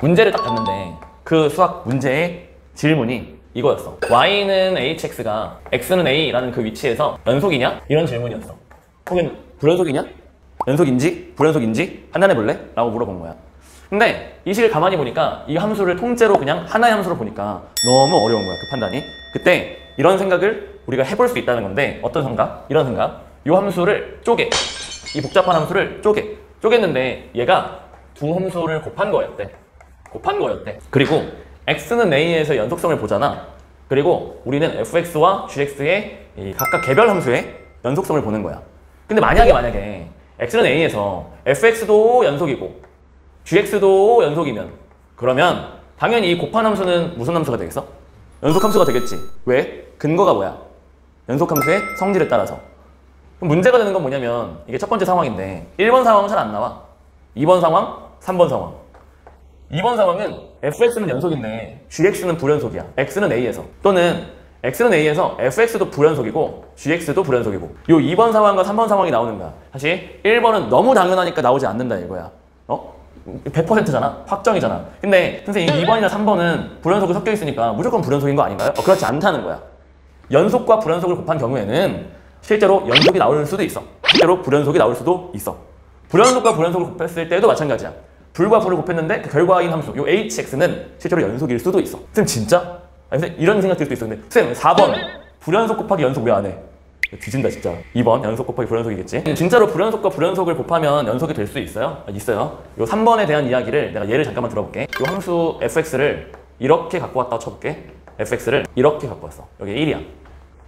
문제를 딱 봤는데 그 수학 문제의 질문이 이거였어. y는 hx가 x는 a라는 그 위치에서 연속이냐? 이런 질문이었어. 혹은 불연속이냐? 연속인지 불연속인지 판단해 볼래? 라고 물어본 거야. 근데 이 식을 가만히 보니까 이 함수를 통째로 그냥 하나의 함수로 보니까 너무 어려운 거야, 그 판단이. 그때 이런 생각을 우리가 해볼 수 있다는 건데, 어떤 생각? 이런 생각. 이 함수를 쪼개. 이 복잡한 함수를 쪼갰는데 얘가 두 함수를 곱한 거였대. 그리고 x는 a에서 연속성을 보잖아. 그리고 우리는 fx와 gx의 이 각각 개별 함수의 연속성을 보는 거야. 근데 만약에 x는 a에서 fx도 연속이고 gx도 연속이면, 그러면 당연히 이 곱한 함수는 무슨 함수가 되겠어? 연속 함수가 되겠지. 왜? 근거가 뭐야? 연속 함수의 성질에 따라서. 그럼 문제가 되는 건 뭐냐면, 이게 첫 번째 상황인데 1번 상황은 잘 안 나와. 2번 상황, 3번 상황. 2번 상황은 fx는 연속인데 gx는 불연속이야. x는 a에서. 또는 x는 a에서 fx도 불연속이고 gx도 불연속이고. 요 2번 상황과 3번 상황이 나오는 거야. 사실 1번은 너무 당연하니까 나오지 않는다 이거야. 100%잖아. 확정이잖아. 근데 선생님 2번이나 3번은 불연속이 섞여 있으니까 무조건 불연속인 거 아닌가요? 그렇지 않다는 거야. 연속과 불연속을 곱한 경우에는 실제로 연속이 나올 수도 있어. 실제로 불연속이 나올 수도 있어. 불연속과 불연속을 곱했을 때도 마찬가지야. 불과 불을 곱했는데 그 결과인 함수, 요 hx는 실제로 연속일 수도 있어. 선생님 진짜? 아니, 선생님 이런 생각 들 수도 있어. 근데 선생님 4번 불연속 곱하기 연속 왜 안 해? 뒤진다 진짜. 2번 연속 곱하기 불연속이겠지? 진짜로 불연속과 불연속을 곱하면 연속이 될 수 있어요? 있어요. 요 3번에 대한 이야기를 내가 예를 잠깐만 들어볼게. 요 함수 fx를 이렇게 갖고 왔다고 쳐볼게. fx를 이렇게 갖고 왔어. 여기 1이야.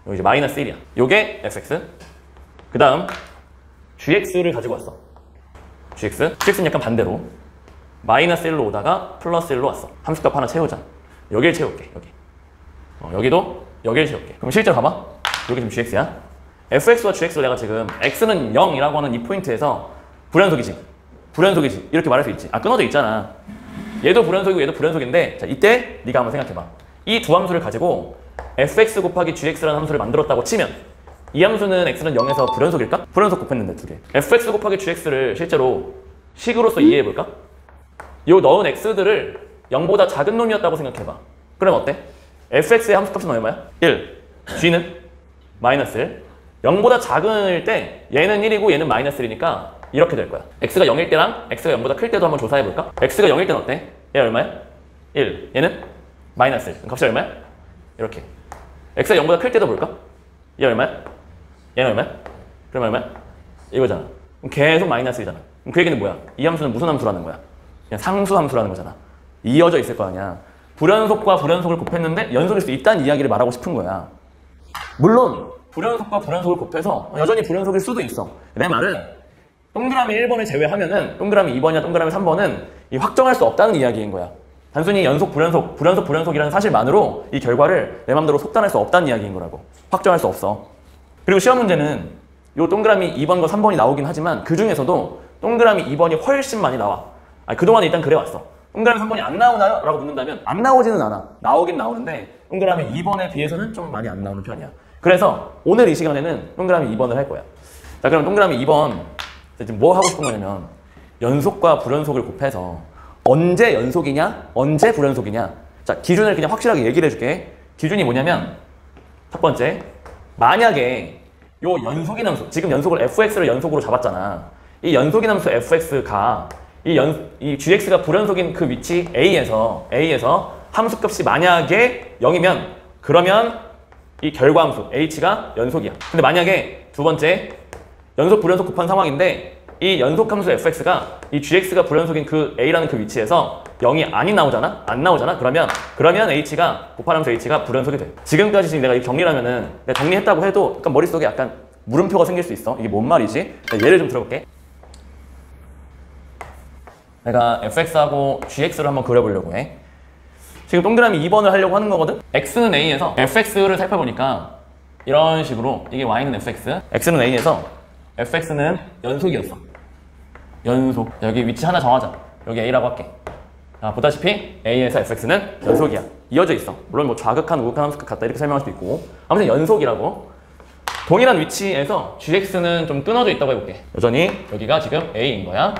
여기 이제 마이너스 1이야. 요게 fx. 그 다음 gx를 가지고 왔어. gx는 약간 반대로 마이너스 1로 오다가 플러스 1로 왔어. 함수값 하나 채우자. 여길 채울게. 여기도 여길 채울게. 그럼 실제로 봐봐. 여기 지금 gx야. fx와 gx를 내가 지금 x는 0이라고 하는 이 포인트에서 불연속이지 이렇게 말할 수 있지. 끊어져 있잖아. 얘도 불연속이고 얘도 불연속인데, 자 이때 네가 한번 생각해봐. 이 두 함수를 가지고 fx 곱하기 gx라는 함수를 만들었다고 치면 이 함수는 x는 0에서 불연속일까? 불연속 곱했는데 두 개. fx 곱하기 gx를 실제로 식으로서 이해해볼까? 요 넣은 x들을 0보다 작은 놈이었다고 생각해봐. 그럼 어때? fx의 함수값은 얼마야? 1. g는 마이너스 1. 0보다 작을 때 얘는 1이고 얘는 마이너스 1이니까 이렇게 될 거야. x가 0일 때랑 x가 0보다 클 때도 한번 조사해볼까? x가 0일 때는 어때? 얘 얼마야? 1. 얘는 마이너스 1. 값이 얼마야? 이렇게. x가 0보다 클 때도 볼까? 얘 얼마야? 얘는 얼마야? 그럼 얼마야? 이거잖아. 그럼 계속 마이너스 1이잖아. 그럼 그 얘기는 뭐야? 이 함수는 무슨 함수라는 거야? 그냥 상수 함수라는 거잖아. 이어져 있을 거 아니야. 불연속과 불연속을 곱했는데 연속일 수 있다는 이야기를 말하고 싶은 거야. 물론 불연속과 불연속을 곱해서 여전히 불연속일 수도 있어. 내 말은 동그라미 1번을 제외하면은 동그라미 2번이나 동그라미 3번은 이 확정할 수 없다는 이야기인 거야. 단순히 연속 불연속이라는 사실만으로 이 결과를 내 맘대로 속단할 수 없다는 이야기인 거라고. 확정할 수 없어. 그리고 시험 문제는 요 동그라미 2번과 3번이 나오긴 하지만 그 중에서도 동그라미 2번이 훨씬 많이 나와. 그동안 일단 그래왔어. 동그라미 3번이 안 나오나요? 라고 묻는다면 안 나오지는 않아. 나오긴 나오는데 동그라미 2번에 비해서는 좀 많이 안 나오는 편이야. 그래서 오늘 이 시간에는 동그라미 2번을 할 거야. 자, 그럼 동그라미 2번 지금 뭐 하고 싶은 거냐면 연속과 불연속을 곱해서 언제 연속이냐 언제 불연속이냐. 자, 기준을 그냥 확실하게 얘기를 해줄게. 기준이 뭐냐면 첫 번째, 만약에 요 연속인 함수, 지금 연속을 fx를 연속으로 잡았잖아. 이 연속인 함수 fx가 이 gx가 불연속인 그 위치 a에서 함수값이 만약에 0이면 그러면 이 결과함수 h가 연속이야. 근데 만약에 두 번째, 연속 불연속 곱한 상황인데 이 연속함수 fx가 이 gx가 불연속인 그 a라는 그 위치에서 0이 안 나오잖아? 그러면 h가 곱한 함수 h가 불연속이 돼. 지금까지 지금 내가 이 정리를 하면은 내가 정리했다고 해도 약간 머릿속에 약간 물음표가 생길 수 있어. 이게 뭔 말이지? 예를 좀 들어볼게. 내가 fx하고 gx를 한번 그려보려고 해. 지금 동그라미 2번을 하려고 하는 거거든? x는 a에서 fx를 살펴보니까 이런 식으로 이게 y는 fx, x는 a에서 fx는 연속이었어. 연속. 여기 위치 하나 정하자. 여기 a라고 할게. 자, 보다시피 a에서 fx는 연속이야. 이어져 있어. 물론 뭐 좌극한, 우극한, 함수값 같다 이렇게 설명할 수도 있고. 아무튼 연속이라고. 동일한 위치에서 gx는 좀 끊어져 있다고 해볼게. 여전히 여기가 지금 a인 거야.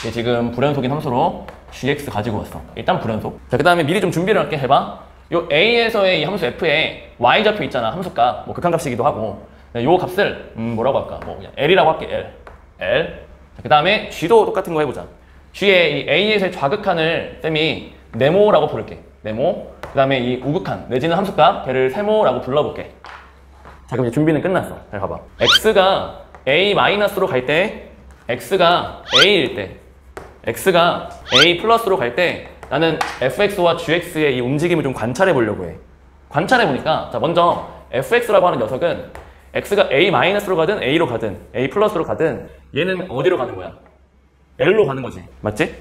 이게 지금 불연속인 함수로 gx 가지고 왔어. 일단 불연속. 자, 그 다음에 미리 좀 준비를 할게. 해봐. 요 a에서의 이 함수 f에 y 좌표 있잖아. 함수값. 뭐 극한값이기도 하고. 요 값을 뭐라고 할까? 뭐 그냥 l이라고 할게. l. 그 다음에 g도 똑같은 거 해보자. g의 이 a에서의 좌극한을 쌤이 네모라고 부를게. 네모. 그 다음에 이 우극한 내지는 함수값 걔를 세모라고 불러볼게. 자, 그럼 이제 준비는 끝났어. 잘 봐봐. x가 a-로 갈 때, x가 a일 때, x가 a 플러스로 갈 때 나는 fx와 gx의 이 움직임을 좀 관찰해 보려고 해. 관찰해 보니까 자, 먼저 fx라고 하는 녀석은 x가 a-로 가든 a로 가든 a 플러스로 가든 얘는 어디로 가는 거야? l로 가는 거지. 맞지?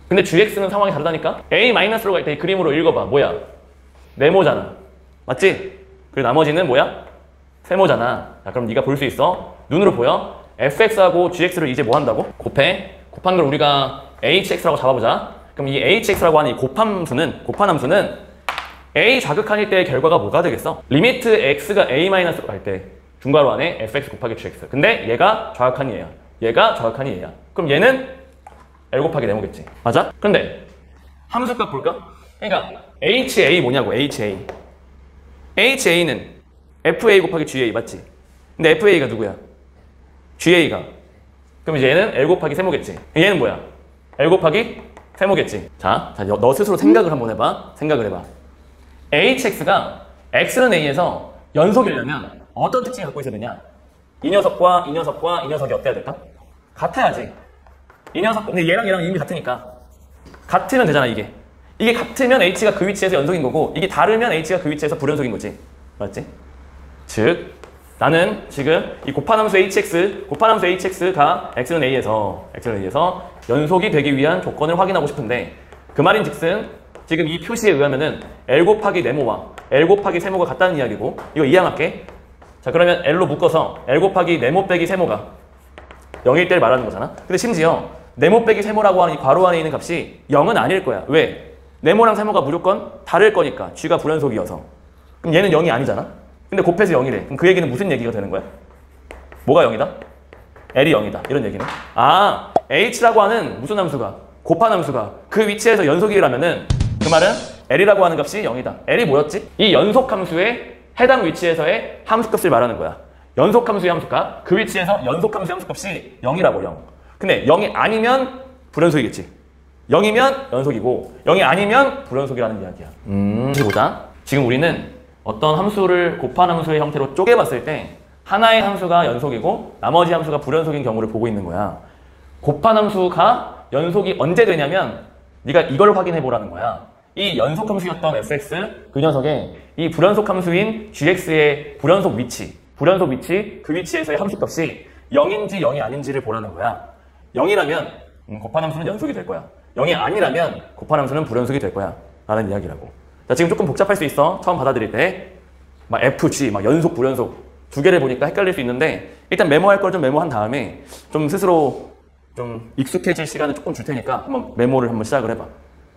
근데 gx는 상황이 다르다니까? a-로 갈 때 이 그림으로 읽어봐. 뭐야? 네모잖아. 맞지? 그리고 나머지는 뭐야? 세모잖아. 자, 그럼 네가 볼 수 있어. 눈으로 보여. fx하고 gx를 이제 뭐 한다고? 곱해. 곱한 걸 우리가 hx라고 잡아보자. 그럼 이 hx라고 하는 이 곱한 함수는 a 좌극한일 때의 결과가 뭐가 되겠어? 리미트 x가 a-로 갈 때 중괄호 안에 fx 곱하기 gx. 근데 얘가 좌극한이 얘야. 얘가 좌극한이 얘야. 그럼 얘는 l 곱하기 네모겠지. 맞아? 근데 함수값 볼까? 그러니까 ha 뭐냐고. ha는 fa 곱하기 ga 맞지? 근데 fa가 누구야? ga가. 그럼 이제 얘는 l 곱하기 세모겠지. 얘는 뭐야? l 곱하기 세모겠지. 자, 너 스스로 생각을 한번 해봐. 생각을 해봐. hx가 x는 a에서 연속이려면 어떤 특징을 갖고 있어야 되냐? 이 녀석과 이 녀석과 이 녀석이 어때야 될까? 같아야지. 이 녀석, 근데 얘랑 이미 같으니까. 같으면 되잖아, 이게. 이게 같으면 h가 그 위치에서 연속인 거고, 이게 다르면 h가 그 위치에서 불연속인 거지. 맞지? 즉, 나는 지금 이 곱한 함수 hx가 x는 a에서 연속이 되기 위한 조건을 확인하고 싶은데, 그 말인즉슨 지금 이 표시에 의하면은 l 곱하기 네모와 l 곱하기 세모가 같다는 이야기고, 이거 이항할게. 자, 그러면 l로 묶어서 l 곱하기 네모 빼기 세모가 0일 때를 말하는 거잖아. 근데 심지어 네모 빼기 세모라고 하는 이 괄호 안에 있는 값이 0은 아닐 거야. 왜? 네모랑 세모가 무조건 다를 거니까. g가 불연속이어서. 그럼 얘는 0이 아니잖아. 근데 곱해서 0이래. 그럼 그 얘기는 무슨 얘기가 되는 거야? 뭐가 0이다? l이 0이다. 이런 얘기는. 아, h라고 하는 무슨 함수가, 곱한 함수가 그 위치에서 연속이라면은 그 말은 l이라고 하는 값이 0이다. l이 뭐였지? 이 연속 함수의 해당 위치에서의 함수값을 말하는 거야. 연속 함수의 함수값. 그 위치에서 연속 함수의 함수값이 0이라고 0. 근데 0이 아니면 불연속이겠지. 0이면 연속이고 0이 아니면 불연속이라는 이야기야. 다시 보자. 지금 우리는 어떤 함수를 곱한 함수의 형태로 쪼개봤을 때 하나의 함수가 연속이고 나머지 함수가 불연속인 경우를 보고 있는 거야. 곱한 함수가 연속이 언제 되냐면 네가 이걸 확인해 보라는 거야. 이 연속 함수였던 fx, 그 녀석의 이 불연속 함수인 gx의 불연속 위치, 그 위치에서의 함수값이 0인지 0이 아닌지를 보라는 거야. 0이라면 곱한 함수는 연속이 될 거야. 0이 아니라면 곱한 함수는 불연속이 될 거야. 라는 이야기라고. 자, 지금 조금 복잡할 수 있어. 처음 받아들일 때. 막 f, g, 막 연속, 불연속 두 개를 보니까 헷갈릴 수 있는데 일단 메모할 걸 좀 메모한 다음에 좀 스스로 좀 익숙해질 시간을 조금 줄 테니까 한번 메모를 한번 시작을 해봐.